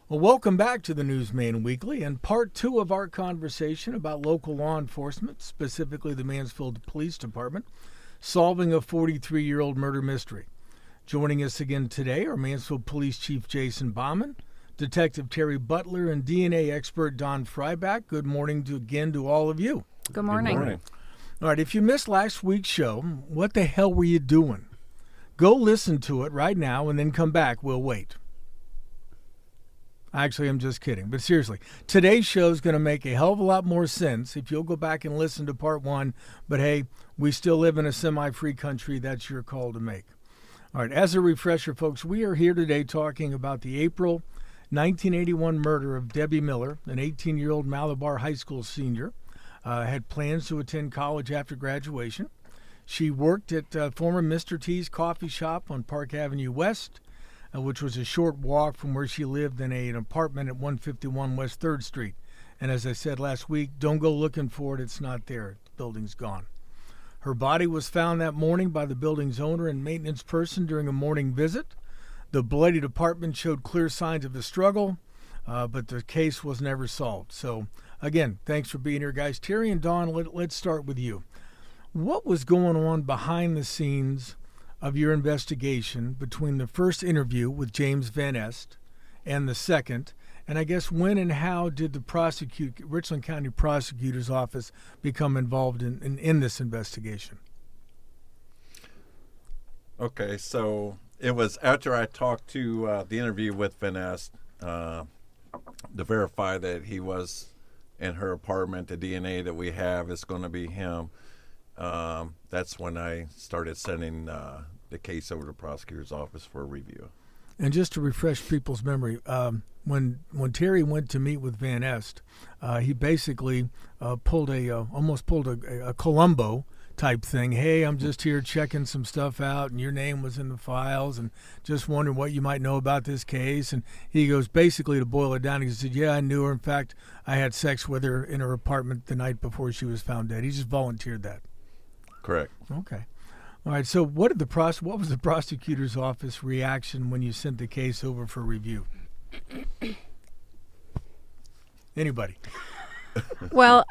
Well, welcome back to the Newsman Weekly and part 2 of our conversation about local law enforcement, specifically the Mansfield Police Department, solving a 43-year-old murder mystery. Joining us again today are Mansfield Police Chief Jason Bammann, Detective Terry Butler, and DNA expert Dawn Fryback. Good morning again to all of you. Good morning. Good morning. All right, if you missed last week's show, what the hell were you doing? Go listen to it right now and then come back. We'll wait. Actually, I'm just kidding. But seriously, today's show is going to make a hell of a lot more sense if you'll go back and listen to part 1. But hey, we still live in a semi-free country. That's your call to make. All right, as a refresher, folks, we are here today talking about the April 1981 murder of Debbie Miller, an 18-year-old Malabar High School senior. Had plans to attend college after graduation. She worked at former Mr. T's coffee shop on Park Avenue West, which was a short walk from where she lived in an apartment at 151 West 3rd Street. And as I said last week, don't go looking for it. It's not there. The building's gone. Her body was found that morning by the building's owner and maintenance person during a morning visit. The bloodied apartment showed clear signs of a struggle, but the case was never solved. So, again, thanks for being here, guys. Terry and Dawn, let's start with you. What was going on behind the scenes of your investigation between the first interview with James Van Est and the second? And I guess when and how did the Richland County Prosecutor's Office become involved in this investigation? Okay, so it was after I talked to the interview with Van Est to verify that he was in her apartment. The DNA that we have is going to be him. That's when I started sending the case over to the prosecutor's office for a review. And just to refresh people's memory, when Terry went to meet with Van Est, he basically almost pulled a Columbo type thing. Hey, I'm just here checking some stuff out, and your name was in the files, and just wondering what you might know about this case. And he goes, basically, to boil it down, he said, yeah, I knew her. In fact, I had sex with her in her apartment the night before she was found dead. He just volunteered that. Correct. Okay. All right. So what was the prosecutor's office reaction when you sent the case over for review? Anybody? Well,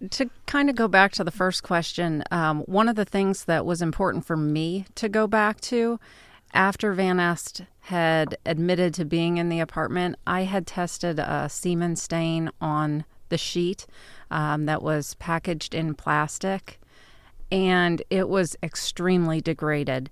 to kind of go back to the first question, one of the things that was important for me to go back to after Van Est had admitted to being in the apartment, I had tested a semen stain on the sheet that was packaged in plastic. And it was extremely degraded.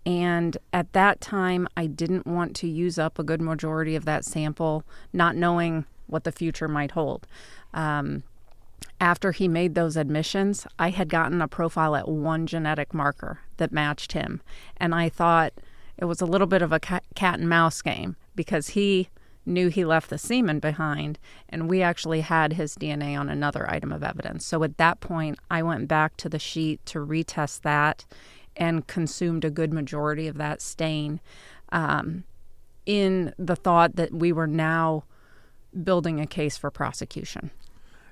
And at that time, I didn't want to use up a good majority of that sample, not knowing what the future might hold. After he made those admissions, I had gotten a profile at one genetic marker that matched him. And I thought it was a little bit of a cat and mouse game because he knew he left the semen behind, and we actually had his DNA on another item of evidence. So at that point, I went back to the sheet to retest that and consumed a good majority of that stain in the thought that we were now building a case for prosecution.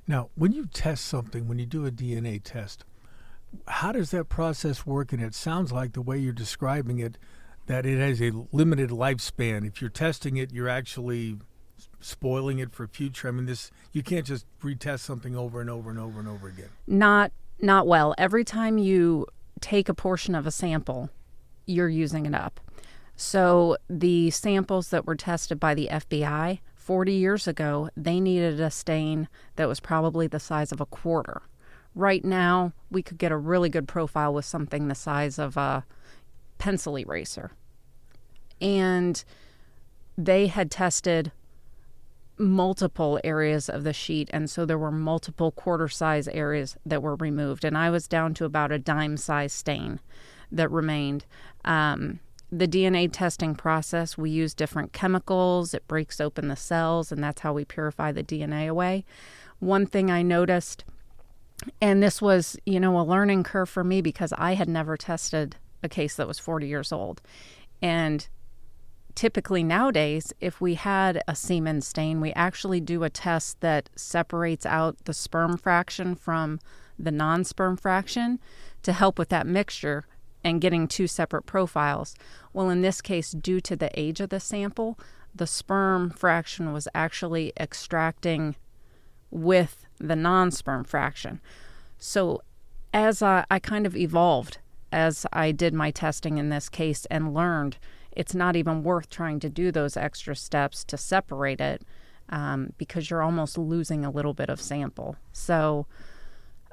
Now, when you test something, when you do a DNA test, how does that process work? And it sounds like the way you're describing it, that it has a limited lifespan. If you're testing it, you're actually spoiling it for future. I mean, you can't just retest something over and over and over and over again. Not well. Every time you take a portion of a sample, you're using it up. So the samples that were tested by the FBI 40 years ago, they needed a stain that was probably the size of a quarter. Right now, we could get a really good profile with something the size of a pencil eraser. And they had tested multiple areas of the sheet, and so there were multiple quarter-size areas that were removed, and I was down to about a dime-size stain that remained. The DNA testing process, we use different chemicals. It breaks open the cells, and that's how we purify the DNA away. One thing I noticed, and this was, a learning curve for me because I had never tested a case that was 40 years old. And typically nowadays, if we had a semen stain, we actually do a test that separates out the sperm fraction from the non-sperm fraction to help with that mixture and getting two separate profiles. Well, in this case, due to the age of the sample, the sperm fraction was actually extracting with the non-sperm fraction. So as I kind of evolved as I did my testing in this case and learned it's not even worth trying to do those extra steps to separate it because you're almost losing a little bit of sample. So,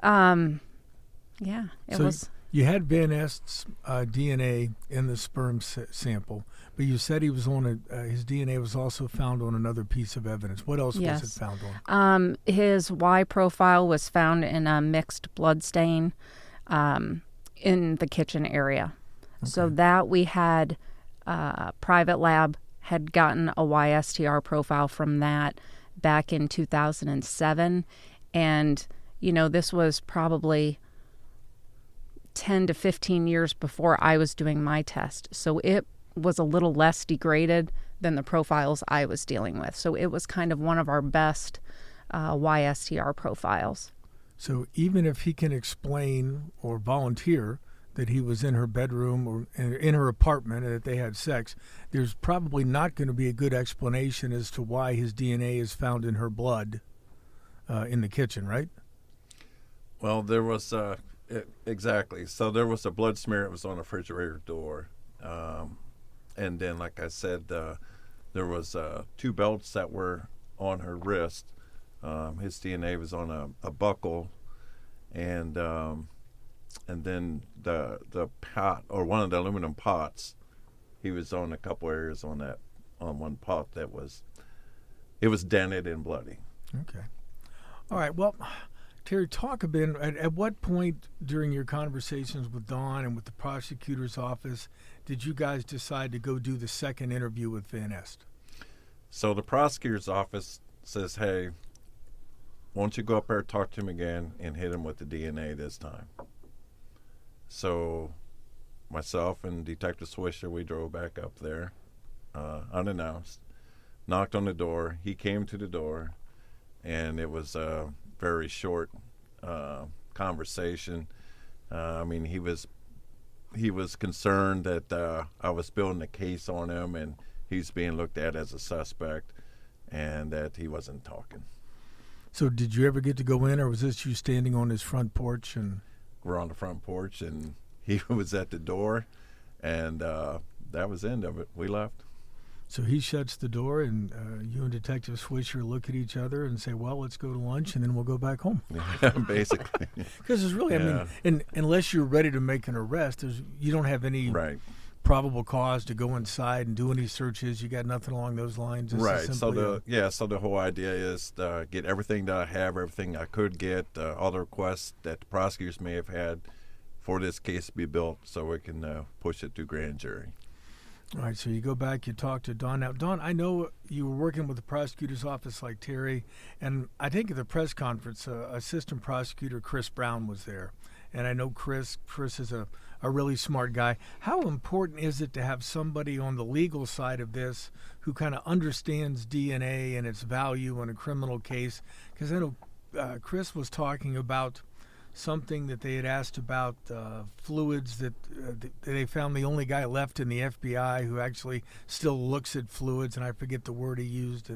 yeah, it was. You had Van Est's DNA in the sperm sample, but you said he was on his DNA was also found on another piece of evidence. What else was it found on? His Y profile was found in a mixed blood stain in the kitchen area. Okay. So that we had private lab had gotten a YSTR profile from that back in 2007. And, this was probably 10 to 15 years before I was doing my test. So it was a little less degraded than the profiles I was dealing with. So it was kind of one of our best YSTR profiles. So even if he can explain or volunteer that he was in her bedroom or in her apartment and that they had sex, there's probably not going to be a good explanation as to why his DNA is found in her blood in the kitchen, right? Well, there was... Exactly. So there was a blood smear. It was on the refrigerator door. And then, like I said, there was 2 belts that were on her wrist. His DNA was on a buckle. And then the pot, or one of the aluminum pots, he was on a couple areas on one pot it was dented and bloody. Okay. All right. Well, Terry, talk a bit. At what point during your conversations with Dawn and with the prosecutor's office did you guys decide to go do the second interview with Van Est? So the prosecutor's office says, hey, why don't you go up there, talk to him again, and hit him with the DNA this time? So myself and Detective Swisher, we drove back up there unannounced, knocked on the door. He came to the door, and it was very short conversation. I mean, he was concerned that I was building a case on him, and he's being looked at as a suspect, and that he wasn't talking. So did you ever get to go in, or was this you standing on his front porch? And we're on the front porch, and he was at the door, and that was the end of it. We left. So he shuts the door, and you and Detective Swisher look at each other and say, well, let's go to lunch, and then we'll go back home. Basically. Because it's really, I mean, unless you're ready to make an arrest, you don't have any probable cause to go inside and do any searches. You got nothing along those lines. It's right. So the whole idea is to get everything that I have, everything I could get, all the requests that the prosecutors may have had for this case to be built so we can push it to grand jury. All right, so you go back, you talk to Dawn. Now, Dawn, I know you were working with the prosecutor's office like Terry, and I think at the press conference, Assistant Prosecutor Chris Brown was there. And I know Chris is a really smart guy. How important is it to have somebody on the legal side of this who kind of understands DNA and its value in a criminal case? Because I know Chris was talking about something that they had asked about fluids that they found the only guy left in the FBI who actually still looks at fluids, and I forget the word he used.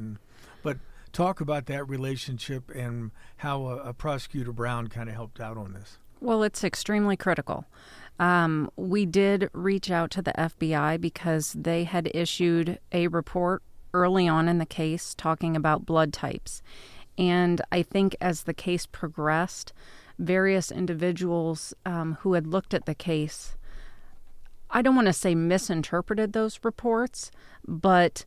But talk about that relationship and how a Prosecutor Brown kind of helped out on this. Well, it's extremely critical. We did reach out to the FBI because they had issued a report early on in the case talking about blood types. And I think as the case progressed, various individuals who had looked at the case, I don't want to say misinterpreted those reports, but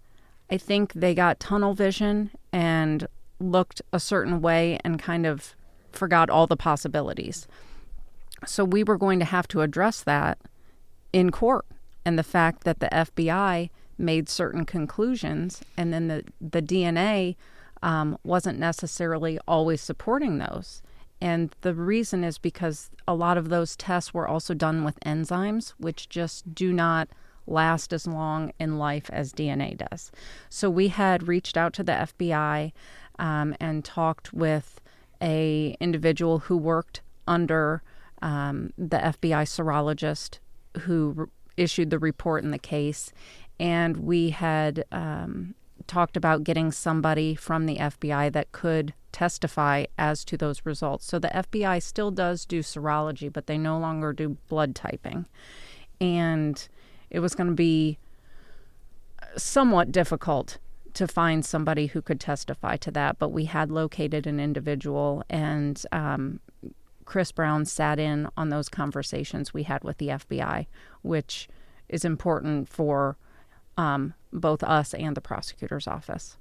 I think they got tunnel vision and looked a certain way and kind of forgot all the possibilities. So we were going to have to address that in court, and the fact that the FBI made certain conclusions and then the DNA wasn't necessarily always supporting those. And the reason is because a lot of those tests were also done with enzymes, which just do not last as long in life as DNA does. So we had reached out to the FBI and talked with a individual who worked under the FBI serologist who issued the report in the case. And we had talked about getting somebody from the FBI that could testify as to those results. So the FBI still does do serology, but they no longer do blood typing. And it was going to be somewhat difficult to find somebody who could testify to that, but we had located an individual, and Chris Brown sat in on those conversations we had with the FBI, which is important for both us and the prosecutor's office.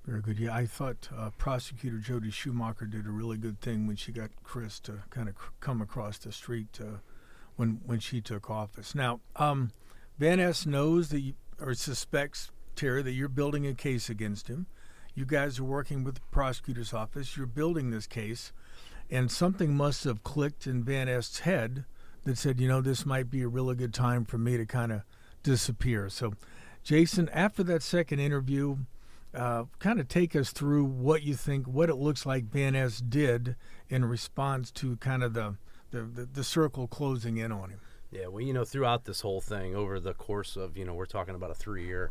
Very good. Yeah, I thought Prosecutor Jody Schumacher did a really good thing when she got Chris to kind of come across the street when she took office. Now, Van Ness knows that or suspects, Terry, that you're building a case against him. You guys are working with the prosecutor's office. You're building this case, and something must have clicked in Van Ness's head that said, this might be a really good time for me to kind of disappear. So, Jason, after that second interview, kind of take us through what you think, what it looks like Van Ness did in response to kind of the circle closing in on him. Yeah, well, throughout this whole thing, over the course of, we're talking about a 3-year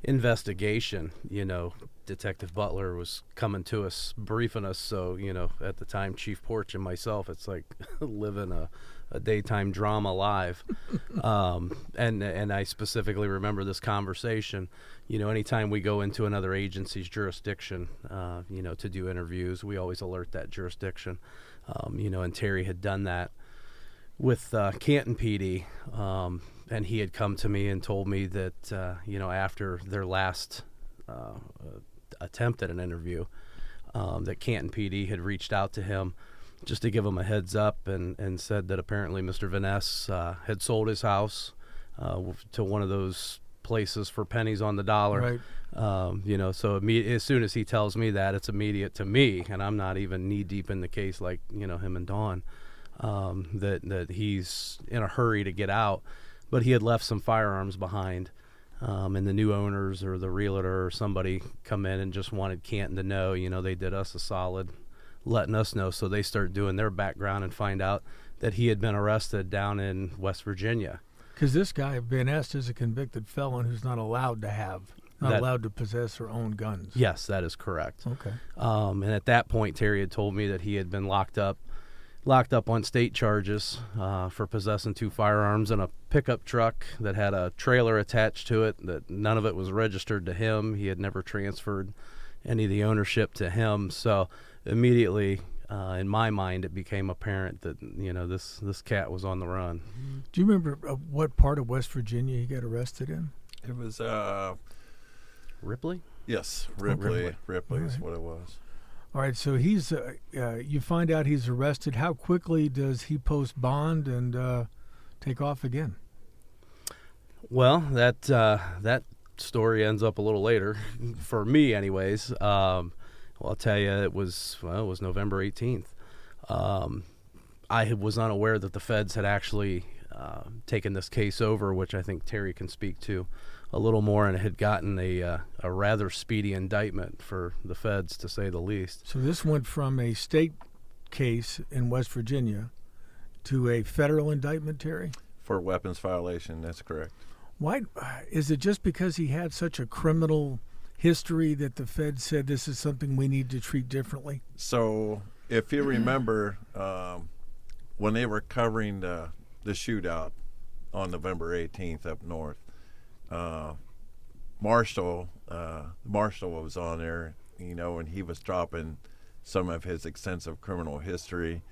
investigation, Detective Butler was coming to us, briefing us. So, at the time, Chief Porch and myself, it's like living a daytime drama live. And I specifically remember this conversation. Anytime we go into another agency's jurisdiction, to do interviews, we always alert that jurisdiction. And Terry had done that with Canton PD, and he had come to me and told me that, after their last attempt at an interview, that Canton PD had reached out to him just to give him a heads up and said that apparently Mr. Van Ness had sold his house to one of those places for pennies on the dollar. Right. So as soon as he tells me that, it's immediate to me, and I'm not even knee deep in the case like, him and Dawn, that he's in a hurry to get out. But he had left some firearms behind, and the new owners or the realtor or somebody come in and just wanted Canton to know, they did us a solid letting us know. So they start doing their background and find out that he had been arrested down in West Virginia. Because this guy, Van Ness, is a convicted felon who's not allowed to possess or own guns. Yes, that is correct. Okay. And at that point, Terry had told me that he had been locked up on state charges for possessing 2 firearms in a pickup truck that had a trailer attached to it, that none of it was registered to him. He had never transferred any of the ownership to him. So immediately, in my mind, it became apparent that, this cat was on the run. Do you remember what part of West Virginia he got arrested in? It was Ripley? Yes, Ripley. Ripley is Right. what it was. All right, so he's you find out he's arrested. How quickly does he post bond and take off again? Well, that story ends up a little later, for me anyways. Well, I'll tell you, it was November 18th. I was unaware that the feds had actually taken this case over, which I think Terry can speak to a little more, and it had gotten a rather speedy indictment for the feds, to say the least. So this went from a state case in West Virginia to a federal indictment, Terry? For weapons violation, that's correct. Why is it just because he had such a criminal history that the feds said this is something we need to treat differently? So if you remember, when they were covering the shootout on November 18th up north, Marshall was on there, and he was dropping some of his extensive criminal history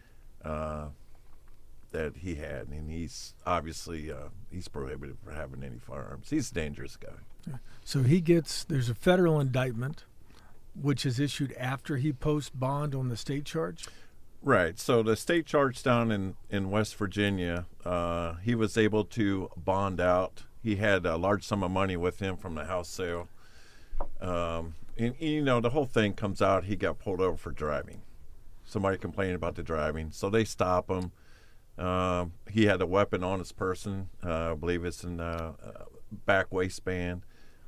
that he had, and he's obviously he's prohibited from having any firearms. He's a dangerous guy. So there's a federal indictment, which is issued after he posts bond on the state charge? Right. So the state charge down in West Virginia, he was able to bond out. He had a large sum of money with him from the house sale. And the whole thing comes out, he got pulled over for driving. Somebody complained about the driving, so they stop him. He had a weapon on his person. I believe it's in the back waistband.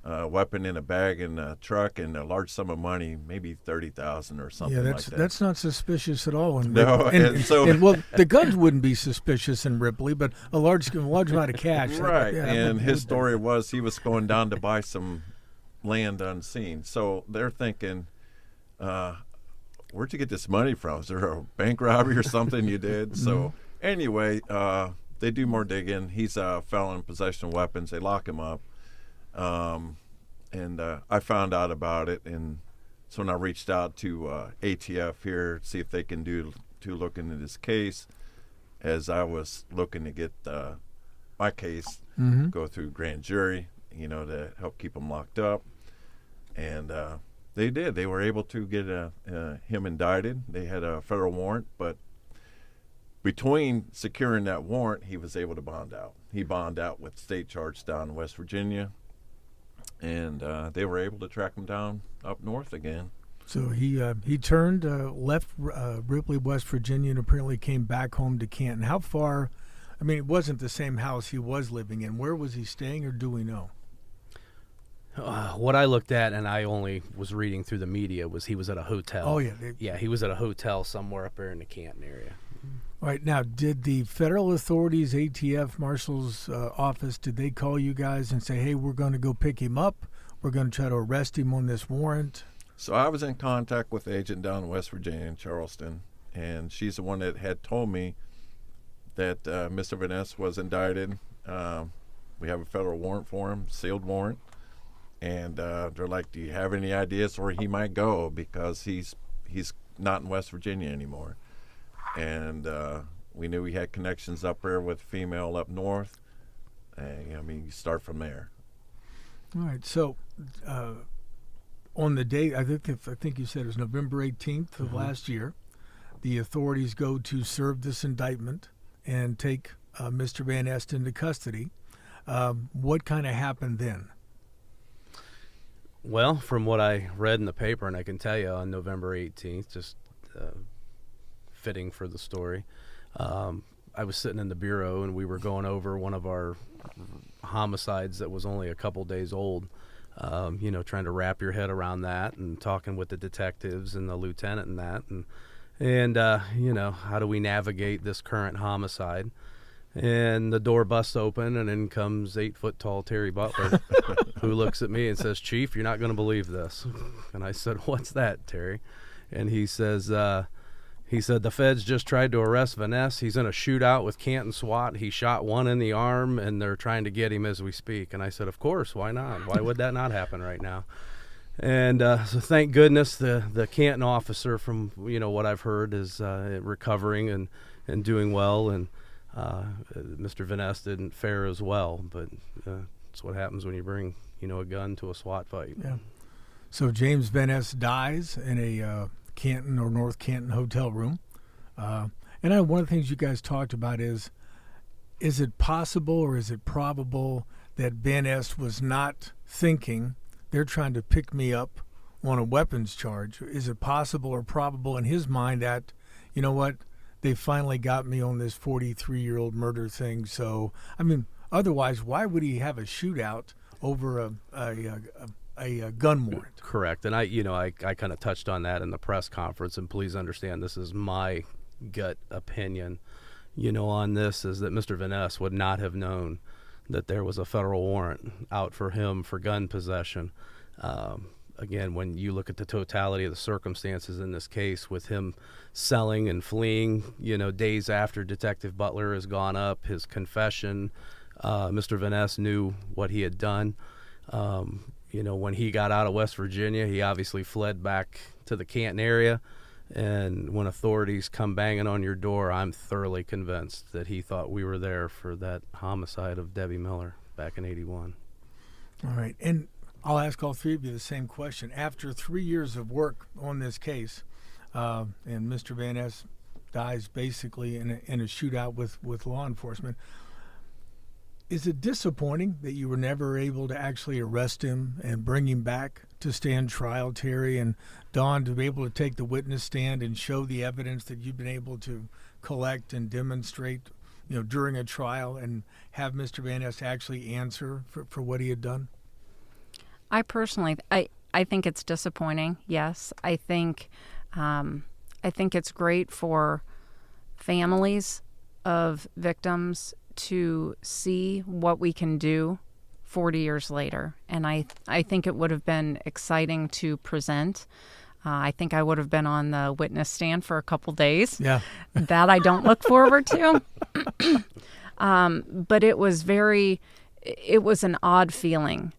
Weapon in a bag in the truck, and a large sum of money, maybe $30,000 or something like that. That's not suspicious at all. No, well, the guns wouldn't be suspicious in Ripley, but a large amount of cash. Right, Yeah, and his story was he was going down to buy some land unseen. So they're thinking, where'd you get this money from? Is there a bank robbery or something you did? So anyway, they do more digging. He's a felon in possession of weapons. They lock him up. And I found out about it, and so when I reached out to ATF here to see if they can look into this case, as I was looking to get my case go through grand jury, to help keep him locked up. And they did. They were able to get him indicted. They had a federal warrant, but between securing that warrant, he was able to bond out. He bonded out with state charge down in West Virginia, and they were able to track him down up north again. So he turned left Ripley, West Virginia, and apparently came back home to Canton. How far? I mean, it wasn't the same house he was living in. Where was he staying, or do we know? What I looked at, and I only was reading through the media, was he was at a hotel. Oh, yeah. Yeah, he was at a hotel somewhere up there in the Canton area. All right. Now, did the federal authorities, ATF, Marshal's office, did they call you guys and say, hey, we're going to go pick him up? We're going to try to arrest him on this warrant? So I was in contact with the agent down in West Virginia in Charleston, and she's the one that had told me that Mr. Vaness was indicted. We have a federal warrant for him, sealed warrant. And they're like, do you have any ideas where he might go? Because he's not in West Virginia anymore. And we knew he had connections up there with female up north. And, you start from there. All right. So on the day, I think you said it was November 18th of last year, the authorities go to serve this indictment and take Mr. Van Est into custody. What kind of happened then? Well, from what I read in the paper, and I can tell you on November 18th, just fitting for the story, I was sitting in the bureau and we were going over one of our homicides that was only a couple days old, trying to wrap your head around that and talking with the detectives and the lieutenant and that. And how do we navigate this current homicide? And the door busts open, and in comes 8-foot-tall Terry Butler, who looks at me and says, Chief, you're not going to believe this. And I said, what's that, Terry? And he says, the feds just tried to arrest Vaness. He's in a shootout with Canton SWAT. He shot one in the arm, and they're trying to get him as we speak. And I said, of course, why not? Why would that not happen right now? And so thank goodness the Canton officer, from what I've heard, is recovering and doing well, and Mr. Vaness didn't fare as well, but it's what happens when you bring a gun to a SWAT fight. Yeah. So James Van Est dies in a Canton or North Canton hotel room, and one of the things you guys talked about is it possible or is it probable that Van Est was not thinking they're trying to pick me up on a weapons charge? Is it possible or probable in his mind that, you know what, they finally got me on this 43-year-old murder thing? So, I mean, otherwise, why would he have a shootout over a gun warrant? Correct. And I kind of touched on that in the press conference, and please understand this is my gut opinion, on this, is that Mr. Vaness would not have known that there was a federal warrant out for him for gun possession. Again, when you look at the totality of the circumstances in this case, with him selling and fleeing, days after Detective Butler has gone up, his confession, Mr. Vaness knew what he had done. When he got out of West Virginia, he obviously fled back to the Canton area. And when authorities come banging on your door, I'm thoroughly convinced that he thought we were there for that homicide of Debbie Miller back in '81. All right. And I'll ask all three of you the same question. After 3 years of work on this case, and Mr. Van Est dies basically in a shootout with law enforcement, is it disappointing that you were never able to actually arrest him and bring him back to stand trial, Terry and Dawn, to be able to take the witness stand and show the evidence that you've been able to collect and demonstrate, during a trial, and have Mr. Van Est actually answer for what he had done? I personally, I think it's disappointing. Yes, I think it's great for families of victims to see what we can do 40 years later. And I think it would have been exciting to present. I think I would have been on the witness stand for a couple days. Yeah. That I don't look forward to. But it was an odd feeling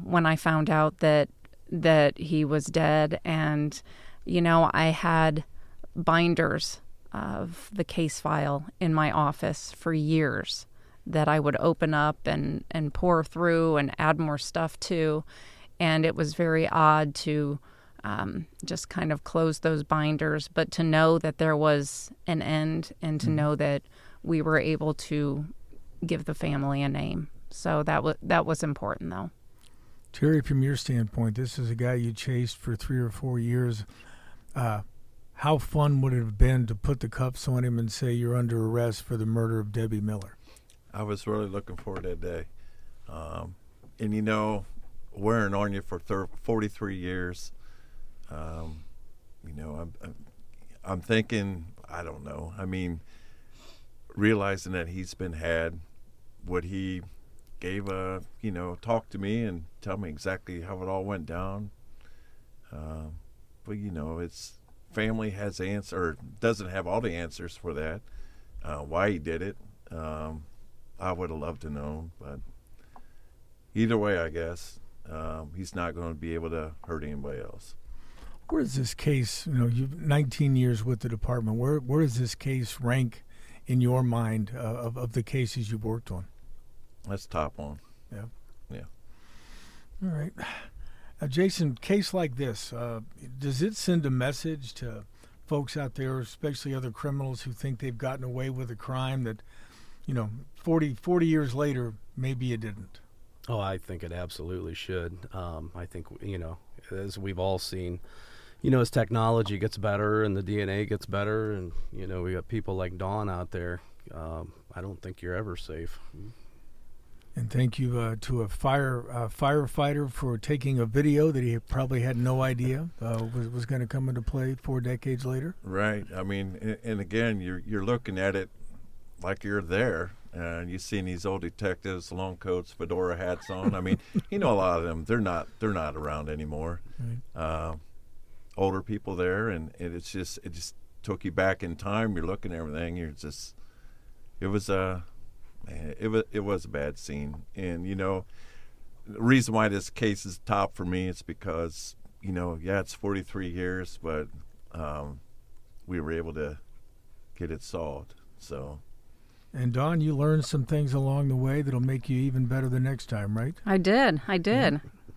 when I found out that he was dead. And, I had binders of the case file in my office for years that I would open up and pour through and add more stuff to. And it was very odd to just kind of close those binders, but to know that there was an end and to know that we were able to give the family a name. So that was important, though. Terry, from your standpoint, this is a guy you chased for 3 or 4 years. How fun would it have been to put the cuffs on him and say you're under arrest for the murder of Debbie Miller? I was really looking forward to that day. And, wearing on you for 43 years, I'm thinking, I don't know. I mean, realizing that he's been had, what he gave talk to me and tell me exactly how it all went down. But, it's family has doesn't have all the answers for that, why he did it. I would have loved to know, but either way, I guess, he's not going to be able to hurt anybody else. Where does this case, you've 19 years with the department, where does this case rank in your mind of the cases you've worked on? That's top one. Yeah. Yeah. All right. Jason, case like this, does it send a message to folks out there, especially other criminals who think they've gotten away with a crime that, 40 years later, maybe you didn't? Oh, I think it absolutely should. I think, as we've all seen, as technology gets better and the DNA gets better and, we got people like Dawn out there, I don't think you're ever safe. And thank you to a firefighter for taking a video that he probably had no idea was going to come into play 4 decades later. Right. I mean, and again, you're looking at it like you're there, and you've seen these old detectives, long coats, fedora hats on. I mean, a lot of them, they're not around anymore. Right. Older people there, and it just took you back in time. You're looking at everything. It was a bad scene. And, the reason why this case is top for me is because, it's 43 years, but we were able to get it solved. So. And, Dawn, you learned some things along the way that'll make you even better the next time, right? I did.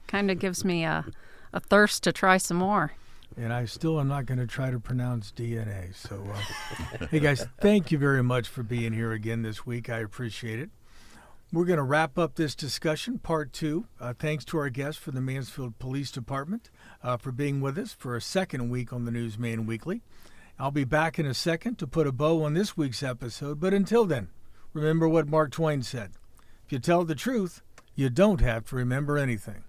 Kind of gives me a thirst to try some more. And I still am not going to try to pronounce DNA. So, hey, guys, thank you very much for being here again this week. I appreciate it. We're going to wrap up this discussion, part 2. Thanks to our guests from the Mansfield Police Department for being with us for a second week on the Newsman Weekly. I'll be back in a second to put a bow on this week's episode. But until then, remember what Mark Twain said. If you tell the truth, you don't have to remember anything.